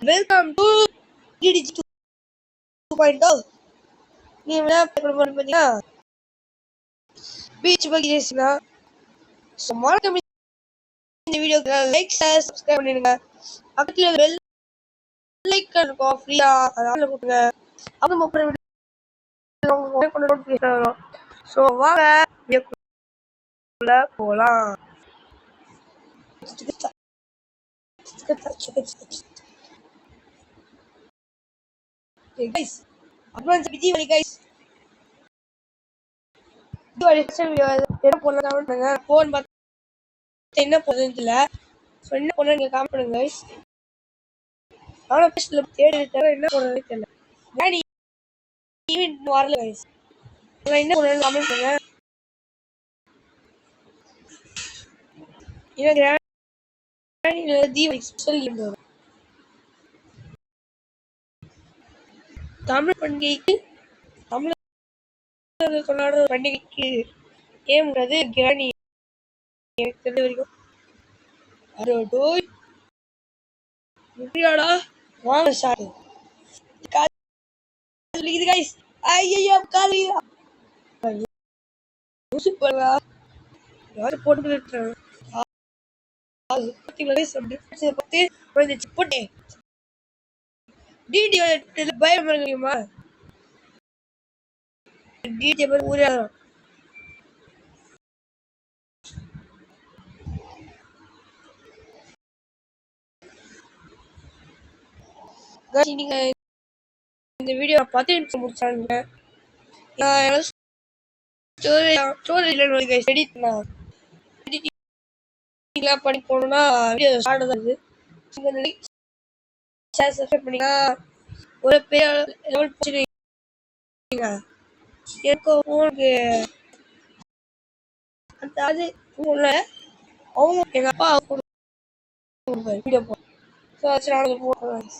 Welcome to DDG 2.0. நீ என்ன பார்த்தீங்கன்னா பீச் பத்தி பேசலாம். சும்மா இந்த வீடியோக்கு லைக் ஷேர் சப்ஸ்கிரைப் பண்ணிடுங்க. பக்கத்துல பெல் ஐகான் இருக்கும், ஃப்ரீயா அதால கொடுங்க. அப்போ முப்பது வீடியோ உங்களுக்கு நோட்டிஃபிகேஷன் வரும். ஸோ வாங்க வீடியோக்குள்ள போகலாம். guys, advance busy guys. என்ன போடலாம்னு ஃபோன் பார்த்து என்ன போடுறதுன்னு தெரியல. ஸோ என்ன போடலாம் நீங்கள் காமெண்ட் பண்ணுங்க guys. அவ்வளோ பேசல தேடி தவிர என்ன போடுறதுன்னு தெரியல. டேடி இன்னும் வரல guys. என்ன போடுறதுன்னு காமெண்ட் பண்ணுங்க. தீபாவளி ஸ்பெஷல் வரும். தமிழ் பண்டிகைக்கு தமிழர்கள் கொண்டாடுற பண்டிகைக்கு ஏம்ன்றது கிராணி எனக்கு தெரிஞ்ச வரைக்கும். அதோட முடியாடா வாங்க சார் இது கைஸ். ஐயோ காலி யாரு போட்டு பயம் இருக்குமா? ஊரே நீங்க இந்த வீடியோ 10 நிமிஷம் முடிச்சாங்க. பண்ணி போனோம்னா ஒரு பேருக்கு அதாவது அவங்க எங்க அப்பா வீடியோ போடுறேன்.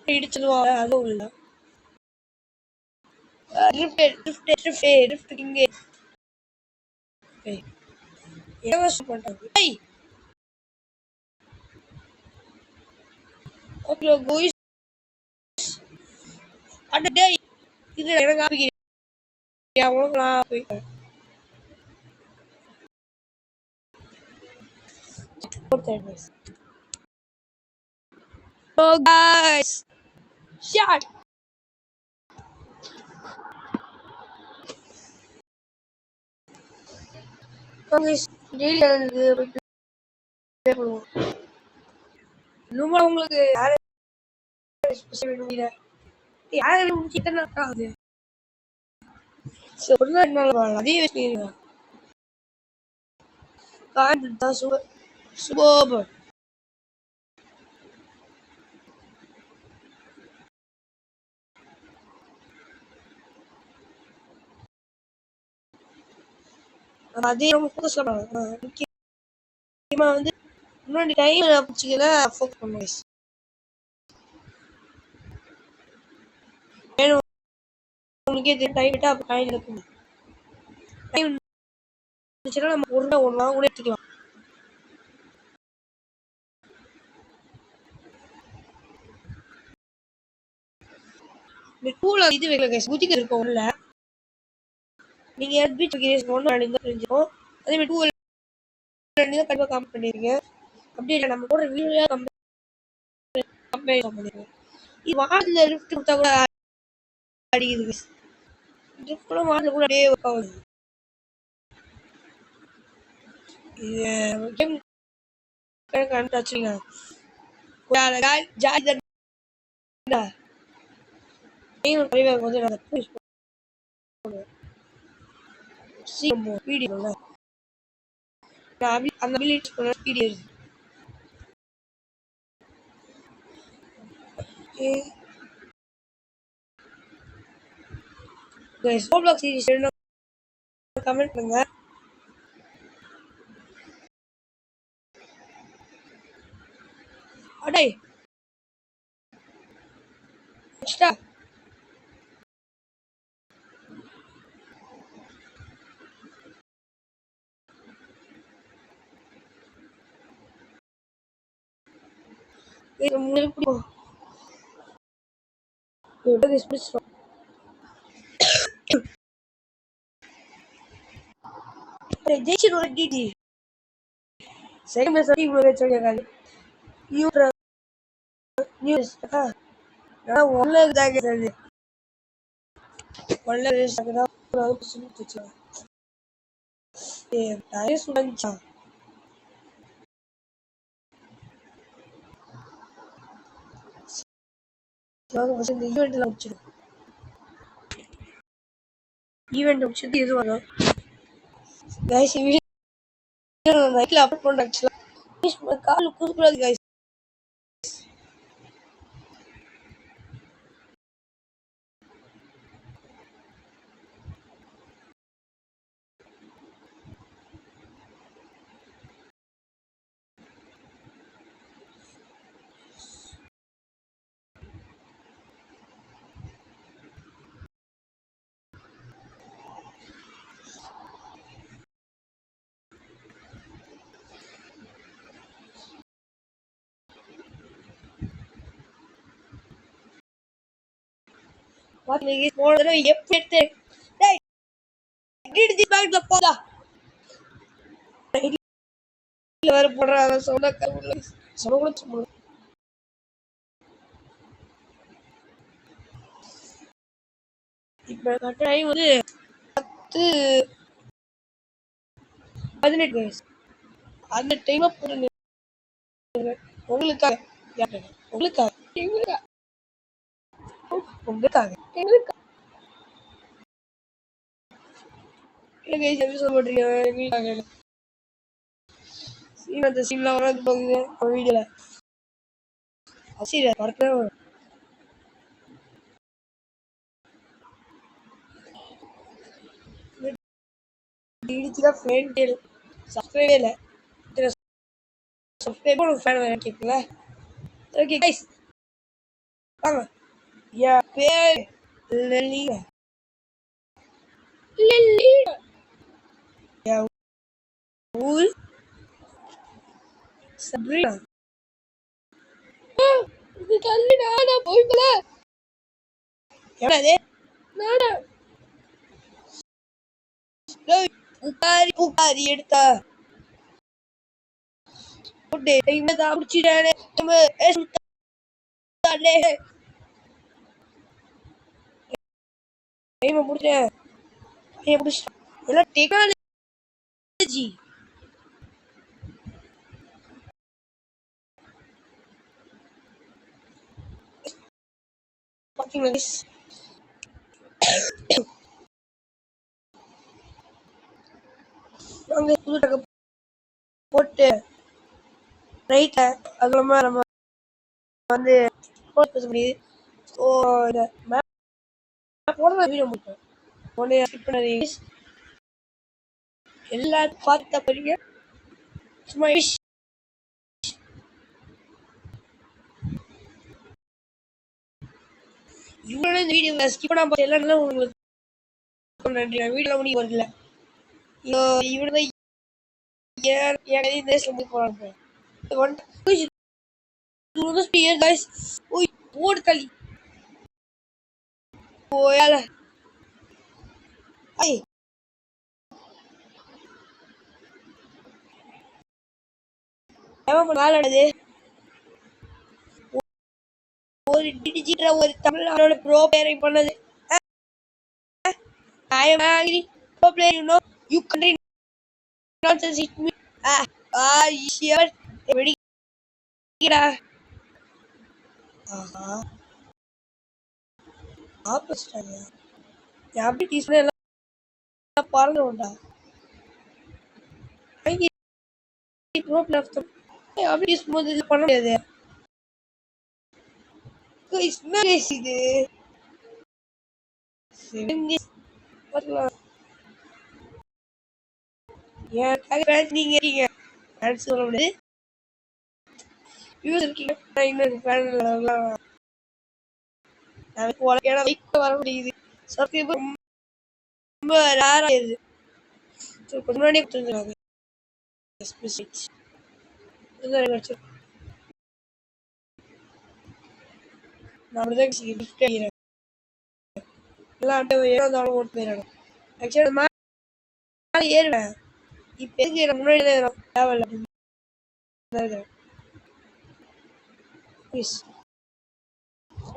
இடிச்சிடுவாங்க, அதுவும் இல்லை. இது எனக்கு so guys, shut. உங்களுக்கு சுபோபம் அதே ரொம்ப ஃபோக்கஸ் பண்ணுவாங்க. முக்கியமா வந்து முன்னாடி டைம் பிடிச்சிக்கல ஃபோக்கஸ் பண்ணுவேன். வேணும் உங்களுக்கே டைம் விட்டா அப்போ டைம் இருக்கும். டைம் இருந்துச்சுன்னா நம்ம ஒன்றா கூட எடுத்துக்கலாம். இந்த டூல இது வைக்கல கைஸ், குதிக்க இருக்கும் உள்ள. நீங்க பீச் ஒன்று தெரிஞ்சுக்கும். அதே மாதிரி டூ கண்டிப்பாக காமெண்ட் பண்ணிருக்கீங்க. அப்படி இல்லை நம்ம போடுற வீடியோ கம்பேர் பண்ணிருக்கோம். இது வாரத்தில் லிஃப்ட் கொடுத்தா கூட அடிக்குது. லிஃப்ட் கூட வாரத்தில் கூட அப்படியே ஒர்க் ஆகுது. இது கேம் கண்டுச்சுங்க ஜாலி வந்து வீடியோல அந்த வீடியோ ரோப்ளாக்ஸ் சீரிஸ் கமெண்ட் பண்ணுங்க. அடே முடிச்சிட்டா ஜெயிச்சிருவோம் டிடி செகண்ட் மேட்ச் வரைக்கும் இவ்வளோ மேட்ச் இருக்காது நியூஸ் ஒன்ல தாங்க ஒன்ல சொல்லிட்டு சுடஞ்சா இந்த ஈவெண்ட்ல முடிச்சிடும் ஈவெண்ட் முடிச்சது எது வரும் கைஸ் நைட்ல அப்லோட் பண்றேன் ஆக்சுவலா கால் கூப்பிடாது கைஸ் போன தடவை எப்படி எடுத்து போதா வேற போடுறாங்க சொன்ன சொல்ல இப்ப கட்டாயம் வந்து 10-18 வயசு அந்த டைம் உங்களுக்காக உங்களுக்காக உங்களுக்காக சொல்ல மாட்டீங்க அந்த சீன்ல வராது போகுது வீடியோல சீரியஸ் படத்துல இடிச்சுதான் ஃப்ரெண்ட் சப்ஸ்கிரைபே இல்லை சப்ஸ்கிரைபர் ஒரு ஃபேன் வேணும் கேட்குங்களா ஓகே கைஸ் வாங்க என் பேர் லலிதா லலிதா என் ஊர் சப்ரீனா இது தள்ளி நானா போய்பல என்னது நானா புகாரி புகாரி எடுத்தா டைம் தான் முடிச்சிட்டானே டைம் முடிச்சேன் எல்லாம் டெக்னாலஜி பாத்தீங்களா போட்டு ரைட்டை அது இல்லாமல் நம்ம வந்து பேச முடியுது ஸோ இந்த போடுற வீடியோ முடிப்போம் ஒன்று ஸ்கிப் பண்ணாதீங்க எல்லாரும் பார்த்து போறீங்க சும்மா இவ்வளோ இந்த வீடியோ ஸ்கிப் பண்ணாம பார்த்து எல்லாம் உங்களுக்கு நன்றி நான் வீடியோ முடிக்க வரல இவ்வளோ இந்த சொல்லி போறாங்க போடு தள்ளி போயால ஐ நாளானது ஒரு டிஜிட்டல் ஒரு தமிழ்நாடோட ப்ரோ பிளேயரை பண்ணது I am angry pro player you know you country nonsense hit me sure வெடிக்கிறா ஆஹா ஆப்போசிட்டாங்க எப்படி டீஸ்ல எல்லாம் பாருங்க உண்டா ப்ரோ பிளேயர் அப்படி ஸ்மூத் இது பண்ண முடியாது இது நீங்க இருக்கீங்க சொல்ல முடியாது இருக்கீங்க ஏன்னா பைக்ல வர முடியுது. சப்ஸ்கிரைபர் ரொம்ப ரேர் ஆயிருது. ஸோ கொஞ்சம் முன்னாடியே கொடுத்துருந்தாங்க. நான் அப்படிதான் கிஃப்ட் அடிக்கிறேன். எல்லாம் ஏறாந்தாலும் ஓட்டு போயிடணும். ஆக்சுவலி மேலே ஏறுவேன். இப்போ எதுக்கு எனக்கு முன்னாடி தேவையில்லை அப்படின்னு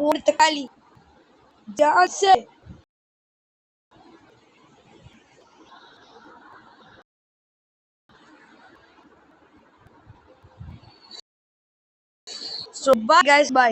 ஒரு தக்காளி ஜாஸ்தி. So bye guys, bye.